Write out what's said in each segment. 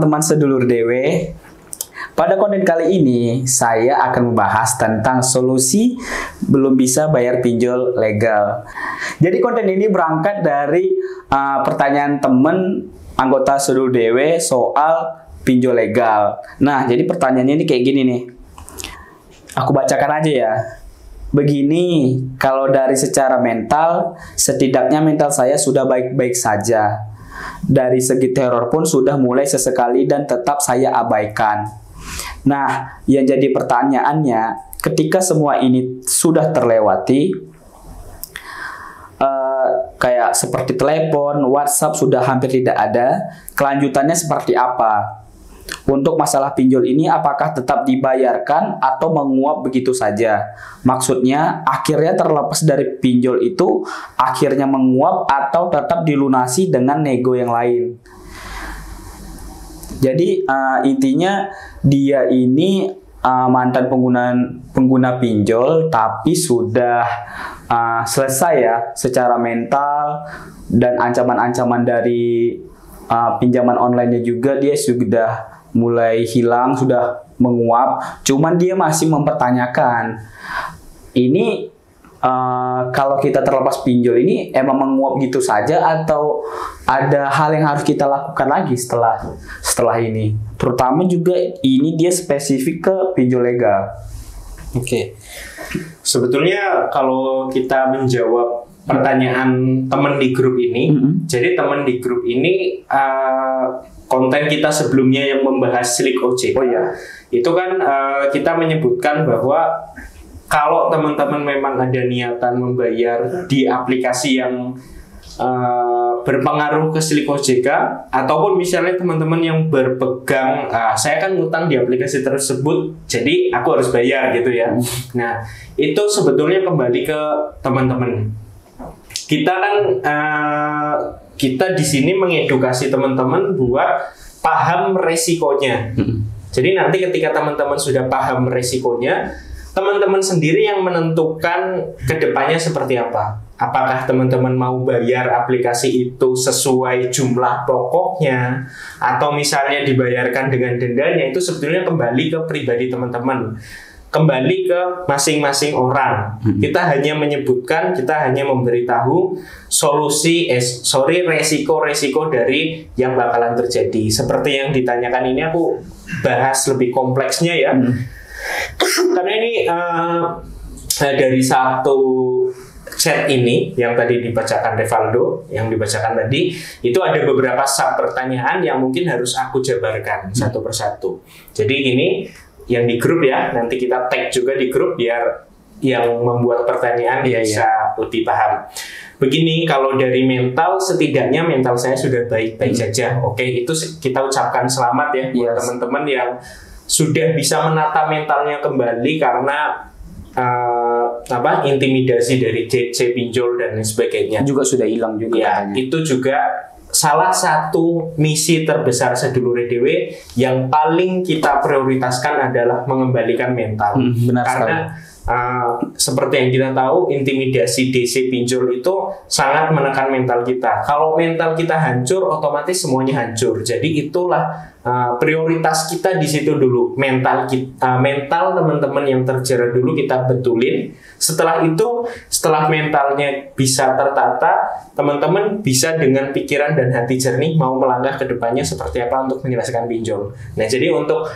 teman-teman sedulur dewe. Pada konten kali ini, saya akan membahas tentang solusi belum bisa bayar pinjol legal. Jadi konten ini berangkat dari pertanyaan teman anggota sedulur dewe soal pinjol legal. Nah, jadi pertanyaannya ini kayak gini nih. Aku bacakan aja ya. Begini, kalau dari secara mental, setidaknya mental saya sudah baik-baik saja. Dari segi teror pun sudah mulai sesekali dan tetap saya abaikan. Nah, yang jadi pertanyaannya, ketika semua ini sudah terlewati, kayak seperti telepon, WhatsApp sudah hampir tidak ada, kelanjutannya seperti apa? Untuk masalah pinjol ini apakah tetap dibayarkan atau menguap begitu saja? Maksudnya akhirnya terlepas dari pinjol itu akhirnya menguap atau tetap dilunasi dengan nego yang lain. Jadi intinya dia ini mantan pengguna pinjol tapi sudah selesai ya secara mental, dan ancaman-ancaman dari pinjaman online-nya juga dia sudah mulai hilang, sudah menguap. Cuman dia masih mempertanyakan, ini kalau kita terlepas pinjol ini emang menguap gitu saja atau ada hal yang harus kita lakukan lagi setelah ini? Terutama juga ini dia spesifik ke pinjol legal. Oke. Sebetulnya kalau kita menjawab pertanyaan teman di grup ini, jadi teman di grup ini konten kita sebelumnya yang membahas Slick OJK, itu kan kita menyebutkan bahwa kalau teman-teman memang ada niatan membayar di aplikasi yang berpengaruh ke Slick OJK, ataupun misalnya teman-teman yang berpegang, saya kan ngutang di aplikasi tersebut, jadi aku harus bayar gitu ya. Nah, itu sebetulnya kembali ke teman-teman. Kita kan kita di sini mengedukasi teman-teman buat paham resikonya. Jadi nanti ketika teman-teman sudah paham resikonya, teman-teman sendiri yang menentukan kedepannya seperti apa. Apakah teman-teman mau bayar aplikasi itu sesuai jumlah pokoknya, atau misalnya dibayarkan dengan dendanya, itu sebetulnya kembali ke pribadi teman-teman. Kembali ke masing-masing orang. Kita hanya menyebutkan, kita hanya memberitahu resiko-resiko dari yang bakalan terjadi. Seperti yang ditanyakan ini, aku bahas lebih kompleksnya ya. Karena ini dari satu chat ini yang tadi dibacakan Revaldo, yang dibacakan tadi, itu ada beberapa sub pertanyaan yang mungkin harus aku jabarkan satu persatu. Jadi gini, yang di grup ya, nanti kita tag juga di grup biar yang membuat pertanyaan bisa lebih paham. Begini, kalau dari mental, setidaknya mental saya sudah baik-baik saja. Oke, itu kita ucapkan selamat ya buat teman-teman yang sudah bisa menata mentalnya kembali karena intimidasi dari DC pinjol dan sebagainya. Juga sudah hilang juga ya, katanya. Itu juga salah satu misi terbesar sedulur dewe yang paling kita prioritaskan adalah mengembalikan mental. Benar karena seperti yang kita tahu, intimidasi DC pinjol itu sangat menekan mental kita. Kalau mental kita hancur, otomatis semuanya hancur. Jadi itulah prioritas kita di situ dulu. Mental teman-teman yang terjerat dulu kita betulin. Setelah itu, setelah mentalnya bisa tertata, teman-teman bisa dengan pikiran dan hati jernih mau melangkah ke depannya seperti apa untuk menyelesaikan pinjol. Nah, jadi untuk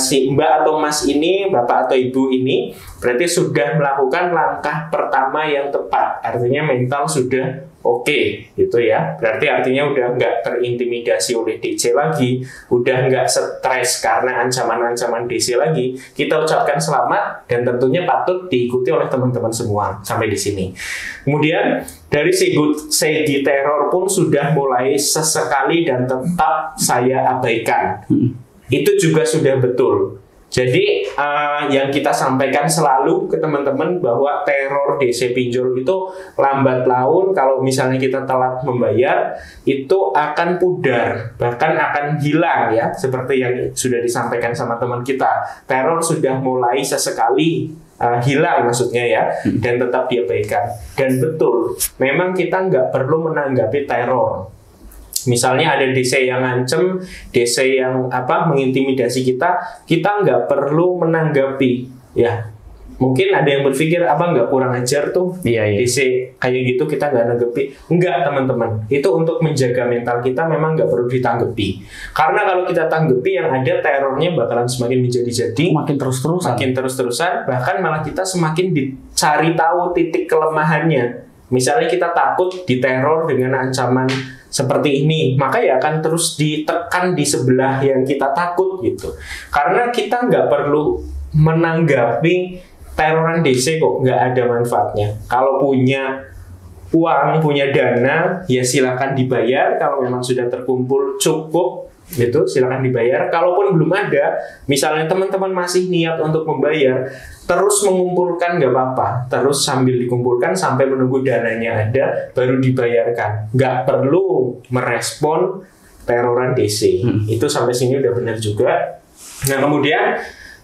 si Mbak atau Mas ini, Bapak atau Ibu ini, berarti sudah melakukan langkah pertama yang tepat. Artinya mental sudah oke, gitu ya. Berarti artinya udah nggak terintimidasi oleh DC lagi, udah nggak stres karena ancaman-ancaman DC lagi. Kita ucapkan selamat dan tentunya patut diikuti oleh teman-teman semua sampai di sini. Kemudian dari segi teror pun sudah mulai sesekali dan tetap saya abaikan. Itu juga sudah betul. Jadi yang kita sampaikan selalu ke teman-teman bahwa teror DC pinjol itu lambat laun, kalau misalnya kita telat membayar itu akan pudar, bahkan akan hilang ya, seperti yang sudah disampaikan sama teman kita. Teror sudah mulai sesekali hilang maksudnya ya, dan tetap diabaikan. Dan betul, memang kita nggak perlu menanggapi teror. Misalnya ada DC yang ngancem, DC yang mengintimidasi kita nggak perlu menanggapi. Ya, mungkin ada yang berpikir nggak kurang ajar tuh, DC kayak gitu kita nggak nanggapi. Enggak, teman-teman, itu untuk menjaga mental kita memang nggak perlu ditanggapi. Karena kalau kita tanggapi, yang ada terornya bakalan semakin menjadi-jadi, makin terus-terusan, bahkan malah kita semakin dicari tahu titik kelemahannya. Misalnya kita takut diteror dengan ancaman seperti ini, maka ya akan terus ditekan di sebelah yang kita takut gitu. Karena kita nggak perlu menanggapi teroran DC kok, nggak ada manfaatnya. Kalau punya uang, punya dana, ya silakan dibayar. Kalau memang sudah terkumpul cukup, gitu, silakan dibayar. Kalaupun belum ada, misalnya teman-teman masih niat untuk membayar, terus mengumpulkan nggak apa-apa. Terus sambil dikumpulkan sampai menunggu dananya ada, baru dibayarkan. Nggak perlu merespon teroran DC. Itu sampai sini udah benar juga. Nah, kemudian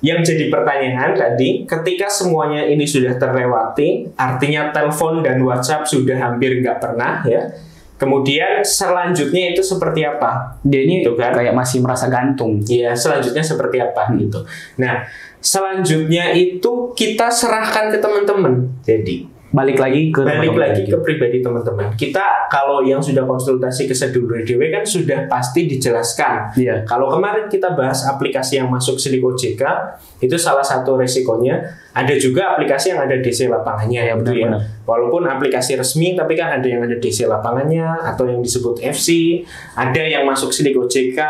yang jadi pertanyaan tadi, ketika semuanya ini sudah terlewati, artinya telepon dan WhatsApp sudah hampir nggak pernah ya. Kemudian selanjutnya itu seperti apa? Dia ini gitu kan? Kayak masih merasa gantung. Iya, selanjutnya seperti apa gitu. Nah, selanjutnya itu kita serahkan ke teman-teman. Jadi balik lagi ke pribadi teman-teman. Kita kalau yang sudah konsultasi ke Sedulur DW kan sudah pasti dijelaskan. Iya. Kalau kemarin kita bahas aplikasi yang masuk Silik OJK, itu salah satu resikonya. Ada juga aplikasi yang ada DC lapangannya ya, betul ya. Walaupun aplikasi resmi, tapi kan ada yang ada DC lapangannya atau yang disebut FC, ada yang masuk Silik OJK,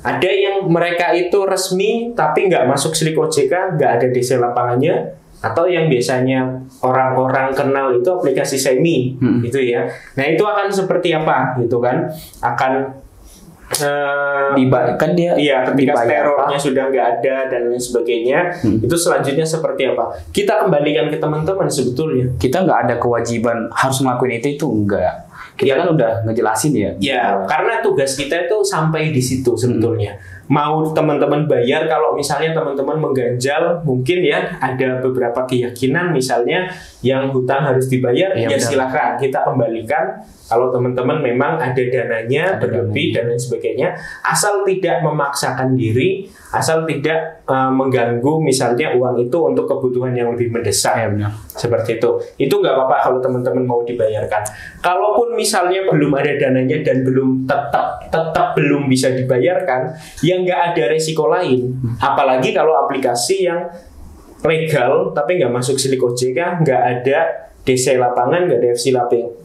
ada yang mereka itu resmi tapi nggak masuk Silik OJK, nggak ada DC lapangannya. Atau yang biasanya orang-orang kenal itu aplikasi semi gitu ya. Nah, itu akan seperti apa gitu kan? Akan kan dia iya, ketika terornya sudah nggak ada dan lain sebagainya, itu selanjutnya seperti apa? Kita kembalikan ke teman-teman sebetulnya. Kita nggak ada kewajiban harus ngelakuin itu enggak. Kita kan udah ngejelasin ya. Ya, karena tugas kita itu sampai di situ sebetulnya. Mau teman-teman bayar, kalau misalnya teman-teman mengganjal, mungkin ya ada beberapa keyakinan misalnya yang hutang harus dibayar, ya silakan kita kembalikan. Kalau teman-teman memang ada dananya berlebih dan lain sebagainya, asal tidak memaksakan diri, asal tidak mengganggu misalnya uang itu untuk kebutuhan yang lebih mendesak, seperti itu. Itu nggak apa-apa kalau teman-teman mau dibayarkan. Kalaupun misalnya belum ada dananya dan belum tetap belum bisa dibayarkan, ya nggak ada resiko lain. Apalagi kalau aplikasi yang legal tapi nggak masuk Silik OJK, nggak ada DC lapangan, nggak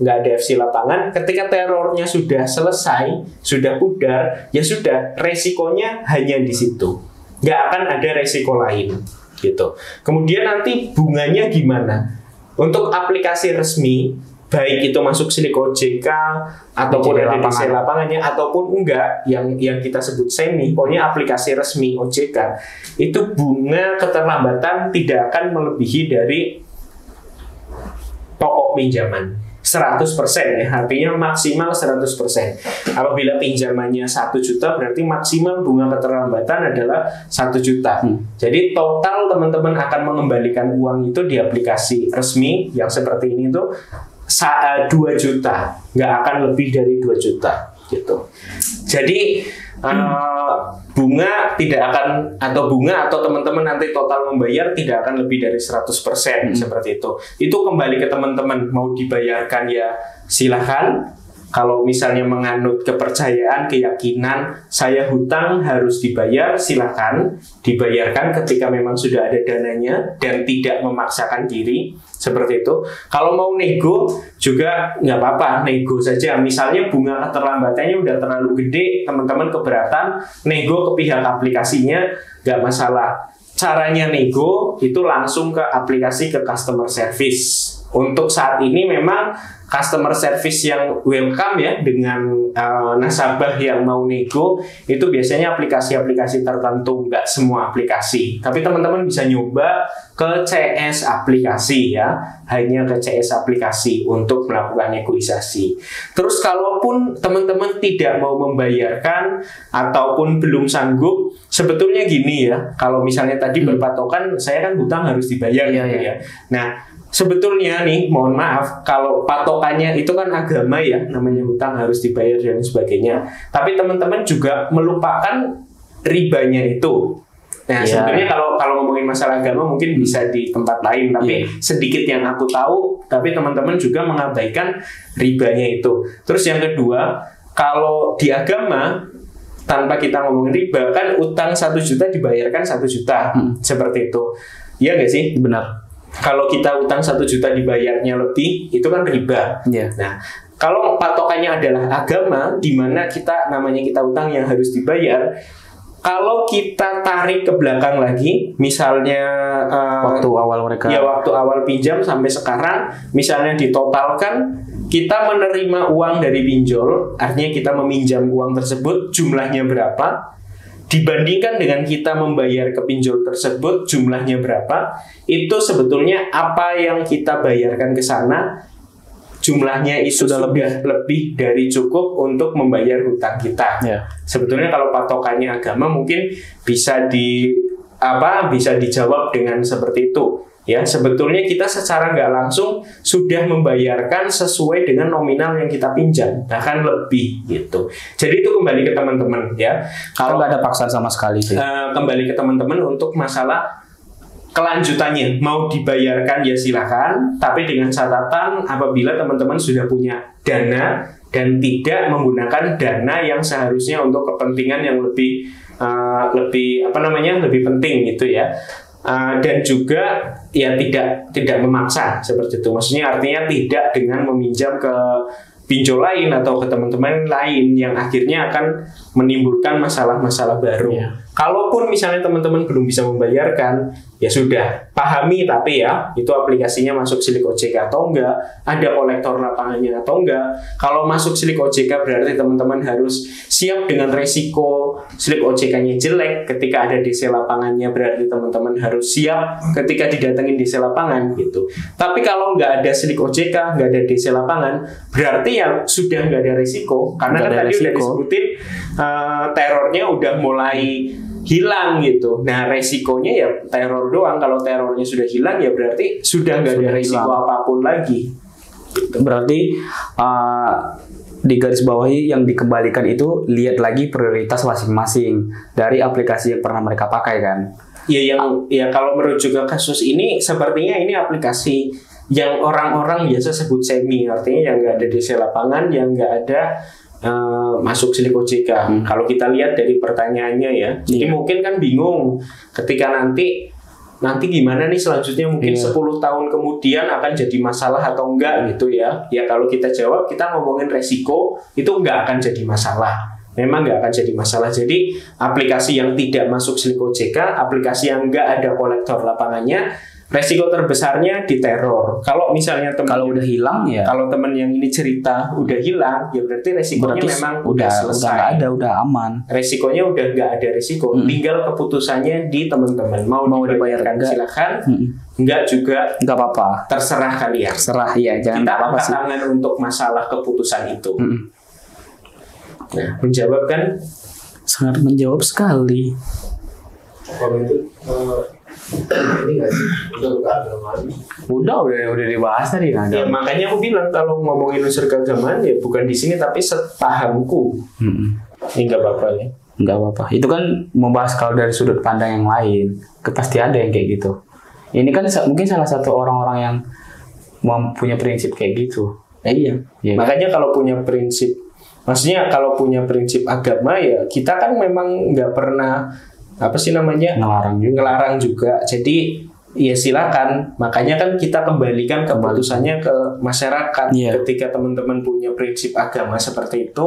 ada FC lapangan. Ketika terornya sudah selesai, sudah pudar, ya sudah, resikonya hanya di situ. Nggak akan ada resiko lain, gitu. Kemudian nanti bunganya gimana? Untuk aplikasi resmi, baik itu masuk Silik OJK ataupun ada DC lapangannya ataupun enggak, yang kita sebut semi, pokoknya aplikasi resmi OJK, itu bunga keterlambatan tidak akan melebihi dari pokok pinjaman 100% ya, artinya maksimal 100%. Apabila pinjamannya 1 juta, berarti maksimal bunga keterlambatan adalah 1 juta. Jadi total teman-teman akan mengembalikan uang itu di aplikasi resmi yang seperti ini tuh 2 juta, nggak akan lebih dari 2 juta gitu. Jadi bunga tidak akan, atau bunga atau teman-teman nanti total membayar tidak akan lebih dari 100%, seperti itu. Itu kembali ke teman-teman, mau dibayarkan ya silahkan. Kalau misalnya menganut kepercayaan, keyakinan, saya hutang harus dibayar, silahkan dibayarkan ketika memang sudah ada dananya dan tidak memaksakan diri, seperti itu. Kalau mau nego juga nggak apa-apa, nego saja. Misalnya bunga keterlambatannya udah terlalu gede, teman-teman keberatan, nego ke pihak aplikasinya, nggak masalah. Caranya nego itu langsung ke aplikasi, ke customer service. Untuk saat ini memang customer service yang welcome ya dengan nasabah yang mau nego itu biasanya aplikasi-aplikasi tertentu, nggak semua aplikasi. Tapi teman-teman bisa nyoba ke CS aplikasi ya, hanya ke CS aplikasi untuk melakukan negosiasi. Terus kalaupun teman-teman tidak mau membayarkan ataupun belum sanggup, sebetulnya gini ya, kalau misalnya tadi berpatokan saya kan hutang harus dibayar gitu ya. Nah, sebetulnya nih, mohon maaf, kalau patokannya itu kan agama ya, namanya hutang harus dibayar dan sebagainya. Tapi teman-teman juga melupakan ribanya itu. Nah, sebetulnya kalau ngomongin masalah agama mungkin bisa di tempat lain, tapi sedikit yang aku tahu, tapi teman-teman juga mengabaikan ribanya itu. Terus yang kedua, kalau di agama tanpa kita ngomongin riba, kan utang 1 juta dibayarkan 1 juta, seperti itu. Iya nggak sih? Benar. Kalau kita utang 1 juta dibayarnya lebih, itu kan riba. Nah, kalau patokannya adalah agama, di mana namanya kita utang yang harus dibayar, kalau kita tarik ke belakang lagi, misalnya waktu awal mereka, waktu awal pinjam sampai sekarang, misalnya ditotalkan, kita menerima uang dari pinjol, artinya kita meminjam uang tersebut, jumlahnya berapa? Dibandingkan dengan kita membayar ke pinjol tersebut jumlahnya berapa, itu sebetulnya apa yang kita bayarkan ke sana jumlahnya itu sudah lebih dari cukup untuk membayar hutang kita. Sebetulnya kalau patokannya agama mungkin bisa dijawab dengan seperti itu. Ya, sebetulnya kita secara nggak langsung sudah membayarkan sesuai dengan nominal yang kita pinjam, bahkan lebih gitu. Jadi itu kembali ke teman-teman ya. Kalau nggak ada paksaan sama sekali sih. Kembali ke teman-teman untuk masalah kelanjutannya, mau dibayarkan ya silakan, tapi dengan catatan apabila teman-teman sudah punya dana dan tidak menggunakan dana yang seharusnya untuk kepentingan yang lebih lebih penting gitu ya. Dan juga ya tidak memaksa seperti itu. Maksudnya artinya tidak dengan meminjam ke pinjol lain atau ke teman-teman lain yang akhirnya akan menimbulkan masalah-masalah baru. Kalaupun misalnya teman-teman belum bisa membayarkan, ya sudah, pahami tapi ya, itu aplikasinya masuk Silik OJK atau enggak, ada kolektor lapangannya atau enggak. Kalau masuk Silik OJK berarti teman-teman harus siap dengan resiko Silik OJK-nya jelek. Ketika ada DC lapangannya berarti teman-teman harus siap ketika didatengin DC lapangan gitu. Tapi kalau nggak ada Silik OJK, nggak ada DC lapangan, berarti ya sudah nggak ada resiko. Karena kan tadi udah disebutin terornya udah mulai hilang gitu. Nah, resikonya ya teror doang. Kalau terornya sudah hilang ya berarti sudah nggak ada resiko apapun lagi. Berarti di garis bawahi yang dikembalikan itu lihat lagi prioritas masing-masing dari aplikasi yang pernah mereka pakai kan. Ya kalau merujuk ke kasus ini sepertinya ini aplikasi yang orang-orang biasa sebut semi, artinya yang nggak ada DC lapangan, yang nggak ada masuk Silik OJK. Kalau kita lihat dari pertanyaannya ya, jadi mungkin kan bingung ketika nanti gimana nih selanjutnya, mungkin 10 tahun kemudian akan jadi masalah atau enggak gitu ya. Ya kalau kita jawab, kita ngomongin resiko, itu enggak akan jadi masalah. Memang nggak akan jadi masalah. Jadi aplikasi yang tidak masuk Silik OJK, aplikasi yang nggak ada kolektor lapangannya, resiko terbesarnya di teror. Kalau misalnya kalau udah hilang ya, kalau teman yang ini cerita udah hilang, ya berarti resikonya memang udah selesai. Udah nggak ada, udah aman. Resikonya udah nggak ada resiko. Tinggal keputusannya di teman-teman. Mau dibayarkan silakan. Enggak juga nggak apa-apa. Terserah kalian. Terserah ya, jangan kita apa-apa sih. tangan untuk masalah keputusan itu. Nah, menjawab kan? Sangat menjawab sekali. Kalau itu ini nggak sih udah dibahas tadi kan. Ya, makanya aku bilang kalau ngomongin unsur keagamaan ya bukan di sini tapi sepahamku. Ini nggak apa-apa ya. Nggak apa-apa. Itu kan membahas kalau dari sudut pandang yang lain. Pasti ada yang kayak gitu. Ini kan mungkin salah satu orang-orang yang punya prinsip kayak gitu. Iya. Makanya kalau punya prinsip, maksudnya kalau punya prinsip agama ya kita kan memang nggak pernah ngelarang juga. Jadi ya silakan. Makanya kan kita kembalikan keputusannya ke masyarakat. Ketika teman-teman punya prinsip agama seperti itu,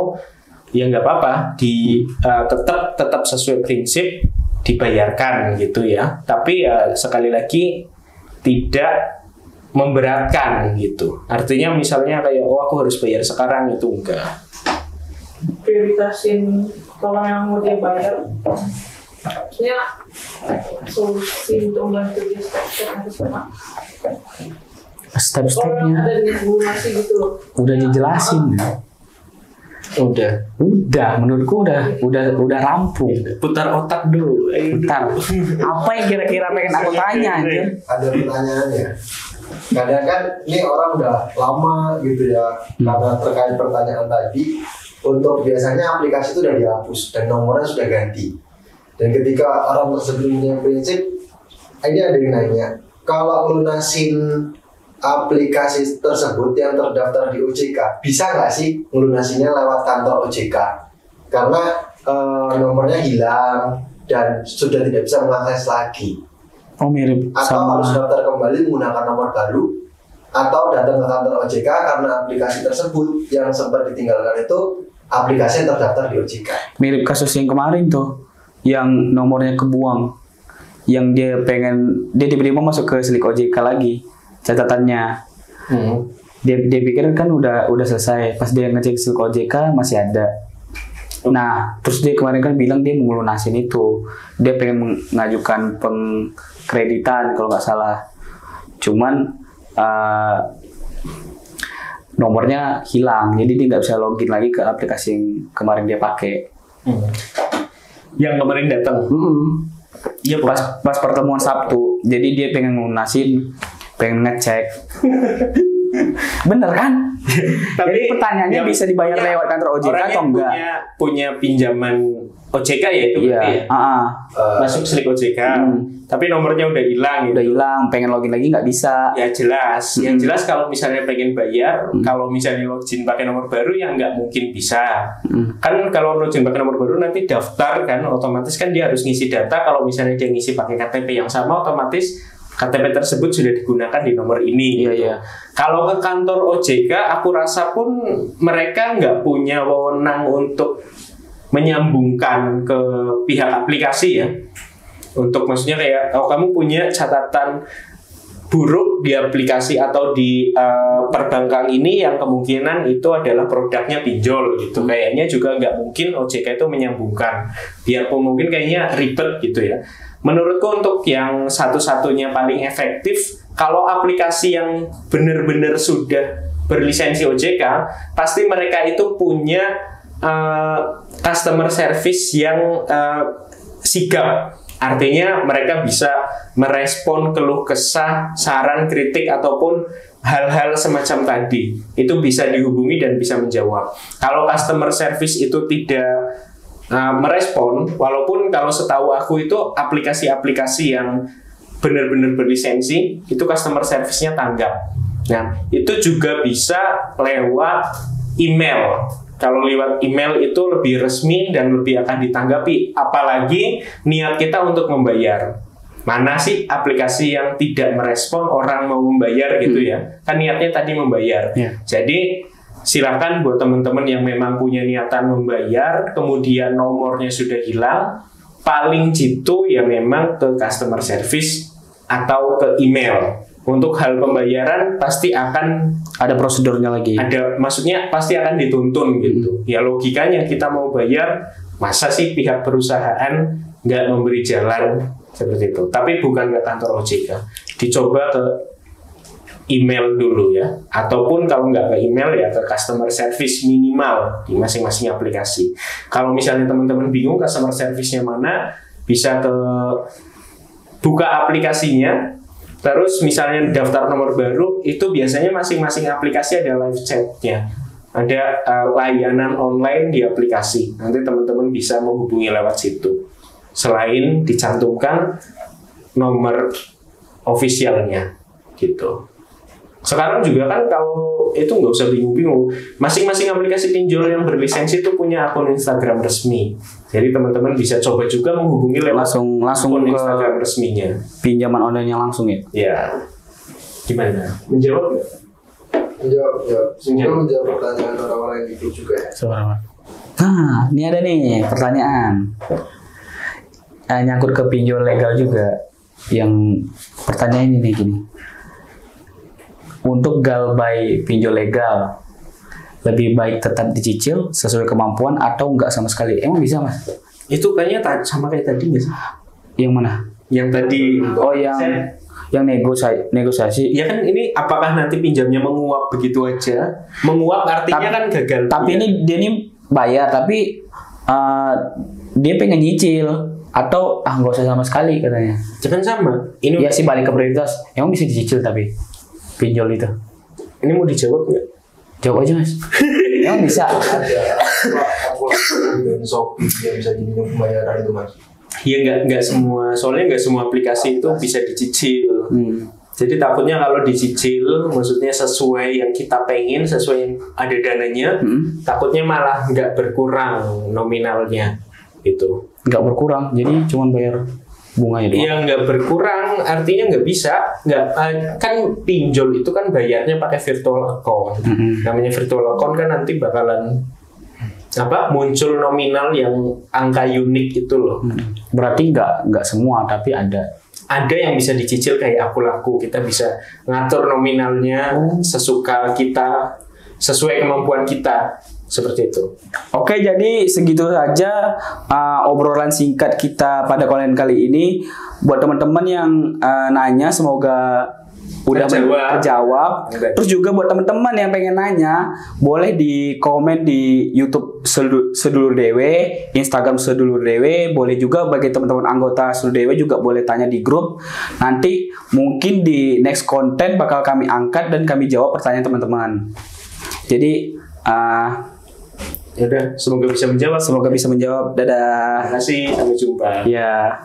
ya nggak apa-apa. Tetap sesuai prinsip dibayarkan gitu ya. Tapi ya sekali lagi tidak memberatkan gitu. Artinya misalnya kayak aku harus bayar sekarang, itu enggak. Prioritasin kalau yang mau dia bayar. Maksudnya solusi untuk membantu dia step-step harus apa? Step-stepnya orang ada di simulasi gitu loh. Udah dijelasin ya. Udah menurutku udah rampung. Putar otak dulu. Putar. Apa yang kira-kira pengen aku tanya aja? ada pertanyaannya. kadang kan ini orang udah lama gitu ya, karena terkait pertanyaan tadi, untuk biasanya aplikasi itu udah dihapus dan nomornya sudah ganti. Dan ketika orang tersebut punya prinsip, ini ada yang nanya, kalau lunasin aplikasi tersebut yang terdaftar di OJK, bisa nggak sih melunasinya lewat kantor OJK? Karena nomornya hilang dan sudah tidak bisa mengakses lagi. Oh mirip Atau sama. harus daftar kembali menggunakan nomor baru, atau datang ke kantor OJK karena aplikasi tersebut yang sempat ditinggalkan itu aplikasi yang terdaftar di OJK. Mirip kasus yang kemarin tuh, yang nomornya kebuang, yang dia tiba-tiba masuk ke Slik OJK lagi catatannya. Dia pikir kan udah selesai, pas dia ngecek Slik OJK masih ada. Nah, terus dia kemarin kan bilang dia mau lunasin itu, dia pengen mengajukan pengkreditan kalau nggak salah, cuman nomornya hilang, jadi dia nggak bisa login lagi ke aplikasi yang kemarin dia pakai. Yang kemarin datang. Iya, pas pertemuan Sabtu, jadi dia pengen lunasin, pengen ngecek. Bener kan? Tapi jadi pertanyaannya bisa dibayar lewat kantor OJK atau enggak? Punya pinjaman OJK ya itu berarti ya? Masuk Slik OJK, tapi nomornya udah hilang. Udah hilang, pengen login lagi nggak bisa. Ya jelas, yang jelas kalau misalnya pengen bayar, kalau misalnya login pakai nomor baru ya nggak mungkin bisa. Kan kalau login pakai nomor baru nanti daftar kan, otomatis kan dia harus ngisi data. Kalau misalnya dia ngisi pakai KTP yang sama, otomatis KTP tersebut sudah digunakan di nomor ini. Iya. Kalau ke kantor OJK, aku rasa pun mereka nggak punya wewenang untuk menyambungkan ke pihak aplikasi ya. Untuk maksudnya kayak, kalau kamu punya catatan buruk di aplikasi atau di perbankan ini yang kemungkinan itu adalah produknya pinjol gitu. Kayaknya juga nggak mungkin OJK itu menyambungkan. Biarpun mungkin kayaknya ribet gitu ya. Menurutku untuk yang satu-satunya paling efektif, kalau aplikasi yang benar-benar sudah berlisensi OJK, pasti mereka itu punya customer service yang sigap. Artinya mereka bisa merespon keluh kesah, saran, kritik, ataupun hal-hal semacam tadi. Itu bisa dihubungi dan bisa menjawab. Kalau customer service itu tidak merespon, walaupun kalau setahu aku itu aplikasi-aplikasi yang benar-benar berlisensi itu customer service-nya tanggap. Nah, itu juga bisa lewat email. Kalau lewat email itu lebih resmi dan lebih akan ditanggapi. Apalagi niat kita untuk membayar. Mana sih aplikasi yang tidak merespon orang mau membayar gitu ya? Kan niatnya tadi membayar. Jadi silakan buat teman-teman yang memang punya niatan membayar, kemudian nomornya sudah hilang, paling jitu ya memang ke customer service atau ke email. Untuk hal pembayaran pasti akan ada prosedurnya lagi. Maksudnya pasti akan dituntun gitu. Ya logikanya kita mau bayar, masa sih pihak perusahaan nggak memberi jalan seperti itu. Tapi bukan ke kantor OJK, dicoba ke email dulu ya, ataupun kalau nggak ke email ya ke customer service minimal di masing-masing aplikasi. Kalau misalnya teman-teman bingung customer service-nya mana, bisa ke buka aplikasinya, terus misalnya daftar nomor baru, itu biasanya masing-masing aplikasi ada live chat-nya, ada layanan online di aplikasi. Nanti teman-teman bisa menghubungi lewat situ. Selain dicantumkan nomor officialnya gitu. Sekarang juga kan kalau itu nggak usah bingung-bingung, masing-masing aplikasi pinjol yang berlisensi itu punya akun Instagram resmi. Jadi teman-teman bisa coba juga menghubungi lewat langsung akun ke Instagram resminya. Pinjaman online yang langsung ya. Ya, gimana? Menjawab nggak? Semoga menjawab pertanyaan orang-orang yang itu juga ya. Nah, ini ada nih pertanyaan nyangkut ke pinjol legal juga. Yang pertanyaannya nih gini. Untuk galbay pinjol legal, lebih baik tetap dicicil sesuai kemampuan atau enggak sama sekali? Emang bisa, Mas? Itu kayaknya sama kayak tadi nggak sih? Yang mana? Yang tadi. Oh, yang negosiasi. Ya kan ini apakah nanti pinjamnya menguap begitu aja? Menguap artinya kan gagal. Tapi ini dia nih bayar, tapi dia pengen nyicil atau nggak usah sama sekali katanya. Jangan sama. Ini ya sih balik ke prioritas. Emang bisa dicicil tapi. pinjol itu? Ini mau dijawab nggak? Jawab aja Mas. Emang bisa? Ada aku dan Shopee yang bisa diminum pembayaran itu Mas. Iya nggak semua, soalnya nggak semua aplikasi itu bisa dicicil. Jadi takutnya kalau dicicil, maksudnya sesuai yang kita pengen, sesuai yang ada dananya, takutnya malah nggak berkurang nominalnya itu. Nggak berkurang, jadi cuma bayar bunganya doang. Iya nggak berkurang, artinya nggak bisa, nggak kan pinjol itu kan bayarnya pakai virtual account. Namanya virtual account kan nanti bakalan muncul nominal yang angka unik itu loh. Berarti nggak semua, tapi ada. Ada yang bisa dicicil kayak aku laku, kita bisa ngatur nominalnya sesuka kita, sesuai kemampuan kita, seperti itu. Oke, jadi segitu saja obrolan singkat kita pada konten kali ini. Buat teman-teman yang nanya, semoga udah terjawab. Terus juga buat teman-teman yang pengen nanya, boleh di komen di YouTube Sedulur Dewe, Instagram Sedulur Dewe, boleh juga bagi teman-teman anggota Sedulur Dewe juga boleh tanya di grup. Nanti mungkin di next konten bakal kami angkat dan kami jawab pertanyaan teman-teman. Jadi ya udah, semoga bisa menjawab. Semoga bisa menjawab. Dadah. Terima kasih, sampai jumpa. Ya.